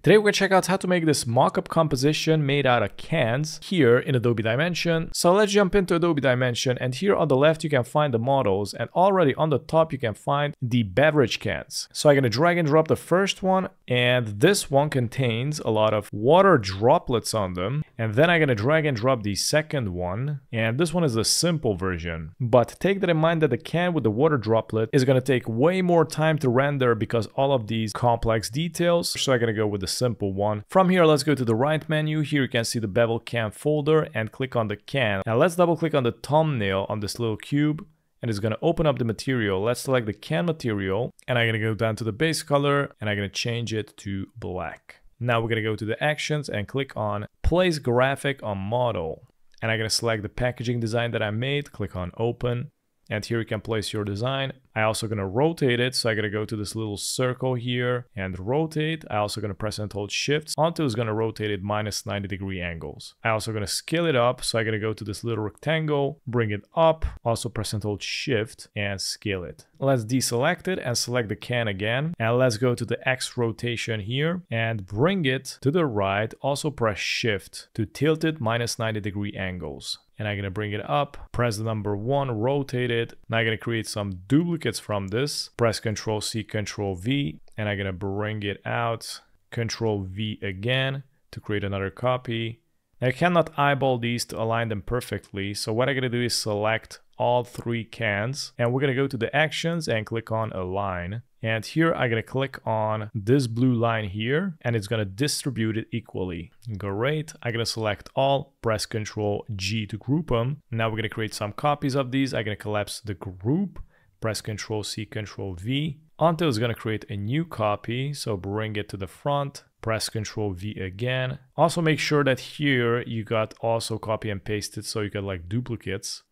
Today we're going to check out how to make this mockup composition made out of cans here in Adobe Dimension. So let's jump into Adobe Dimension, and here on the left you can find the models, and already on the top you can find the beverage cans. So I'm going to drag and drop the first one, and this one contains a lot of water droplets on them. And then I'm going to drag and drop the second one, and this one is the simple version. But take that in mind that the can with the water droplet is going to take way more time to render because all of these complex details. So I'm going to go with the simple one. From here, let's go to the right menu. Here you can see the bevel can folder and click on the can. Now let's double click on the thumbnail on this little cube, and it's going to open up the material. Let's select the can material, and I'm going to go down to the base color, and I'm going to change it to black. Now we're going to go to the actions and click on place graphic on model, and I'm going to select the packaging design that I made, click on open, and here you can place your design. I also going to rotate it, so I'm going to go to this little circle here and rotate. I also going to press and hold shift until it's going to rotate it minus 90-degree angles. I also going to scale it up, so I'm going to go to this little rectangle, bring it up, also press and hold shift and scale it. Let's deselect it and select the can again, and let's go to the X rotation here and bring it to the right. Also press shift to tilt it minus 90-degree angles. And I'm going to bring it up, press the number 1, rotate it. Now I'm going to create some duplicates from this. Press Ctrl C, Ctrl V, and I'm going to bring it out. Ctrl V again to create another copy. Now I cannot eyeball these to align them perfectly. So what I'm going to do is select all 3 cans, and we're going to go to the actions and click on align. And here I'm going to click on this blue line here, and it's going to distribute it equally. Great. I'm going to select all, press Ctrl G to group them. Now we're going to create some copies of these. I'm going to collapse the group, press Ctrl C, Ctrl V until it's going to create a new copy. So bring it to the front, press Ctrl V again. Also make sure that here you got also copy and pasted, so you got like duplicates.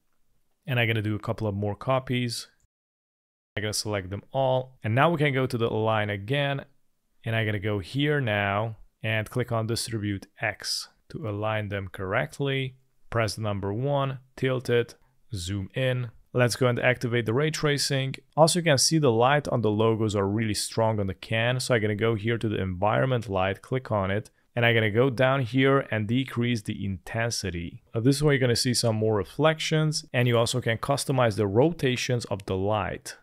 And I'm going to do a couple of more copies. I'm going to select them all. And now we can go to the align again. And I'm going to go here now and click on distribute X to align them correctly. Press the number 1, tilt it, zoom in. Let's go and activate the ray tracing. Also, you can see the light on the logos are really strong on the can. So I'm going to go here to the environment light, click on it. And I'm going to go down here and decrease the intensity. This is where you're going to see some more reflections, and you also can customize the rotations of the light.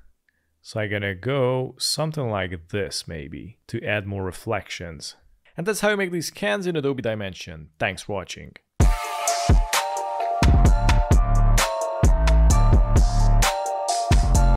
So I'm going to go something like this maybe to add more reflections. And that's how you make these cans in Adobe Dimension. Thanks for watching.